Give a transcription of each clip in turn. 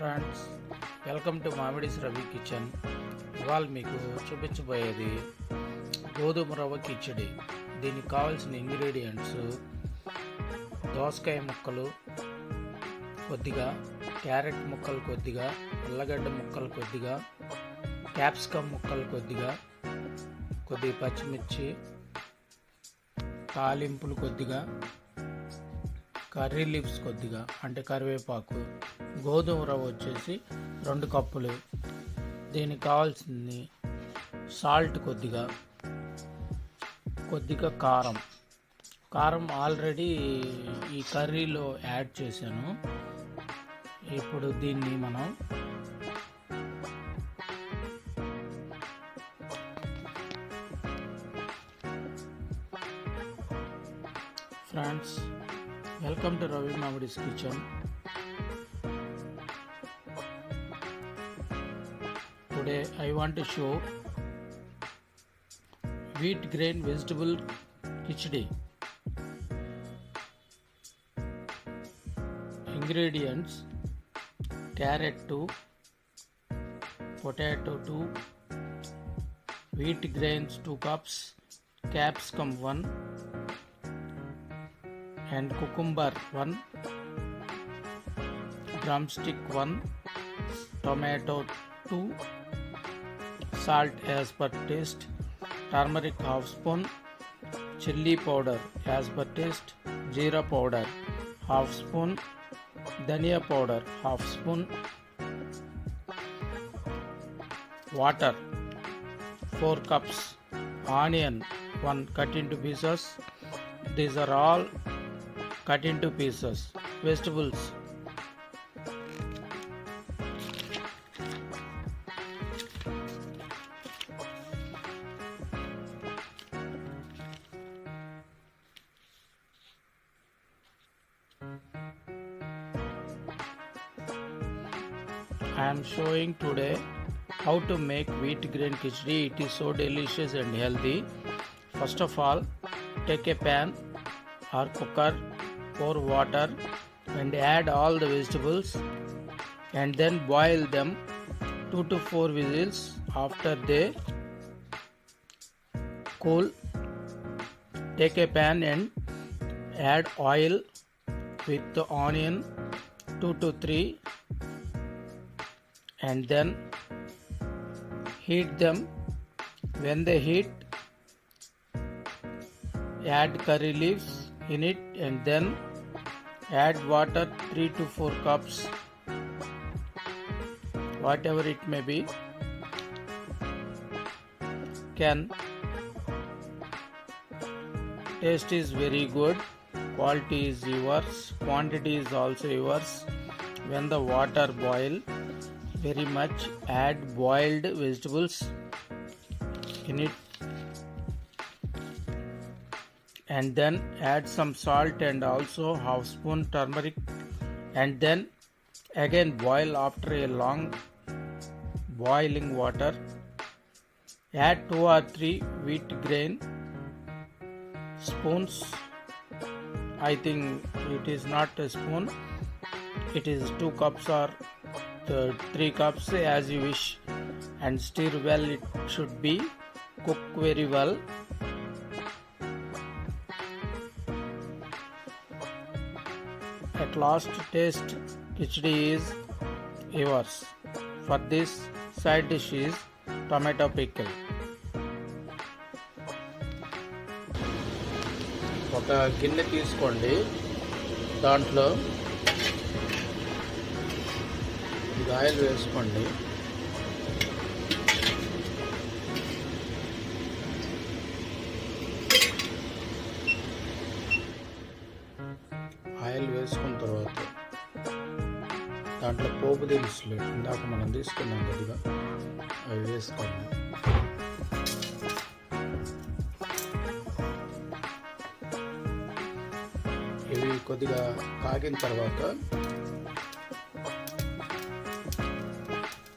Friends, welcome to Mamidi's Ravi kitchen. ఇవాళ మీకు చూపించబోయేది గోధుమ రవ్వ కిచిడి. దీనికి కావాల్సిన ఇంగ్రీడియంట్స్: దోసకాయ ముక్కలు కొద్దిగా, క్యారెట్ ముక్కలు కొద్దిగా, ఉల్లగడ్డ ముక్కలు కొద్దిగా, క్యాప్సికమ్ ముక్కలు కొద్దిగా పచ్చిమిర్చి, తాలింపులు కొద్దిగా, కర్రీ లీవ్స్ కొద్దిగా అంటే కరివేపాకు, గోధుమ రవ్వ వచ్చేసి 2 కప్పులు. దీనికి కావాల్సింది సాల్ట్ కొద్దిగా కారం ఆల్రెడీ ఈ కర్రీలో యాడ్ చేశాను. ఇప్పుడు దీన్ని మనం friends, welcome to Ravi Mamidi's kitchen. Today I want to show wheat grain vegetable khichdi. Ingredients: carrot 2, potato 2, wheat grains 2 cups, capsicum 1 and cucumber 1, drumstick 1, tomato 2, salt as per taste, turmeric half spoon, chilli powder as per taste, jeera powder half spoon, dhania powder half spoon, water 4 cups, onion 1 cut into pieces. These are all cut into pieces. Vegetables: I am showing today how to make wheat grain khichdi. It is so delicious and healthy. First of all, take a pan or cooker, pour water and add all the vegetables and then boil them 2 to 4 whistles. After they cool, take a pan and add oil with the onion 2 to 3 and then heat them. When they heat, add curry leaves in it and then add water 3 to 4 cups, whatever it may be. Taste is very good, quality is yours, quantity is also yours. When the water boil very much, add boiled vegetables in it and then add some salt and also half spoon turmeric and then again boil. After a long boiling water, add 2 or 3 wheat grain spoons. I think it is not a spoon, it is 2 cups or 3 cups as you wish, and stir well. It should be cooked very well. At last, taste khichdi is yours. For this, side dish is tomato pickle. ఒక గిన్నె తీసుకోండి, దాంట్లో oil వేసుకోండి. Oil వేసుకున్న తర్వాత దాంట్లో పోపు దినుసులు ఇందాక మనం తీసుకున్నాం కొద్దిగా, అవి వేసుకోండి. ఇవి కొద్దిగా కాగిన తర్వాత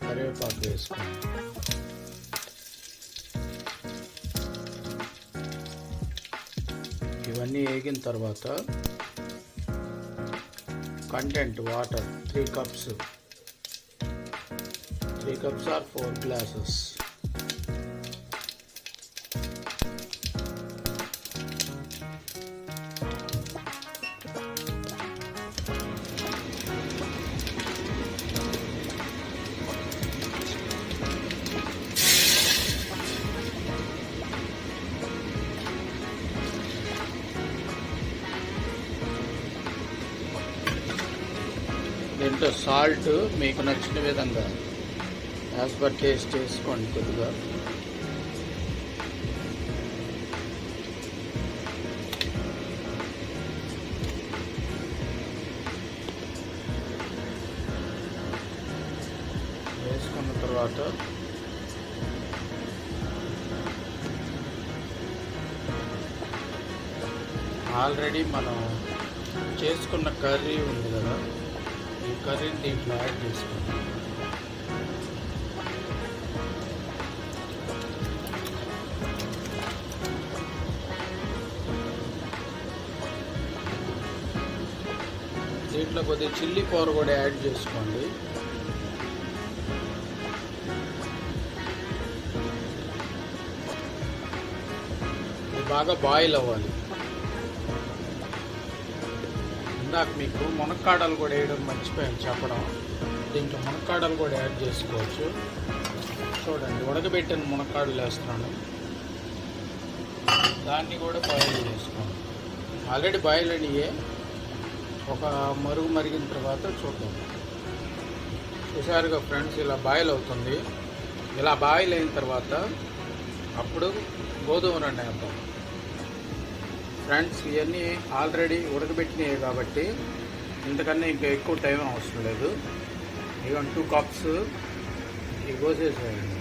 కరివేపాకు వేసుకోండి. ఇవన్నీ వేగిన తర్వాత content water 3 cups 3 cups or 4 glasses. దీంట్లో సాల్ట్ మీకు నచ్చిన విధంగా యాజ్ పర్ టేస్ట్ వేసుకోండి కొద్దిగా. వేసుకున్న తర్వాత ఆల్రెడీ మనం చేసుకున్న కర్రీ ఉంది కదా, ఈ కర్రీని దీంట్లో యాడ్ చేసుకోండి. దీంట్లో కొద్దిగా చిల్లీ పౌడర్ కూడా యాడ్ చేసుకోండి. ఇది బాగా బాయిల్ అవ్వాలి. ఇందాక మీకు మునక్కాడలు కూడా వేయడం మర్చిపోయాను చెప్పడం. దీంట్లో మునక్కాడలు కూడా యాడ్ చేసుకోవచ్చు. చూడండి, ఉడకబెట్టిన మునక్కాడలు వేస్తున్నాను. దాన్ని కూడా బాయిల్ చేసుకోండి. ఆల్రెడీ బాయిల్ అయ్యే ఒక మరిగిన తర్వాత చూద్దాం. చూసారుగా ఫ్రెండ్స్, ఇలా బాయిల్ అవుతుంది. ఇలా బాయిల్ అయిన తర్వాత అప్పుడు గోధుమ రొట్టె వేద్దాం. ఫ్రెండ్స్, ఇవన్నీ ఆల్రెడీ ఉడకబెట్టినవి కాబట్టి ఇంతకన్నా ఇంకా ఎక్కువ టైం అవసరం లేదు. ఇవన్నీ 2 cups ఇవి పోసేసేయండి.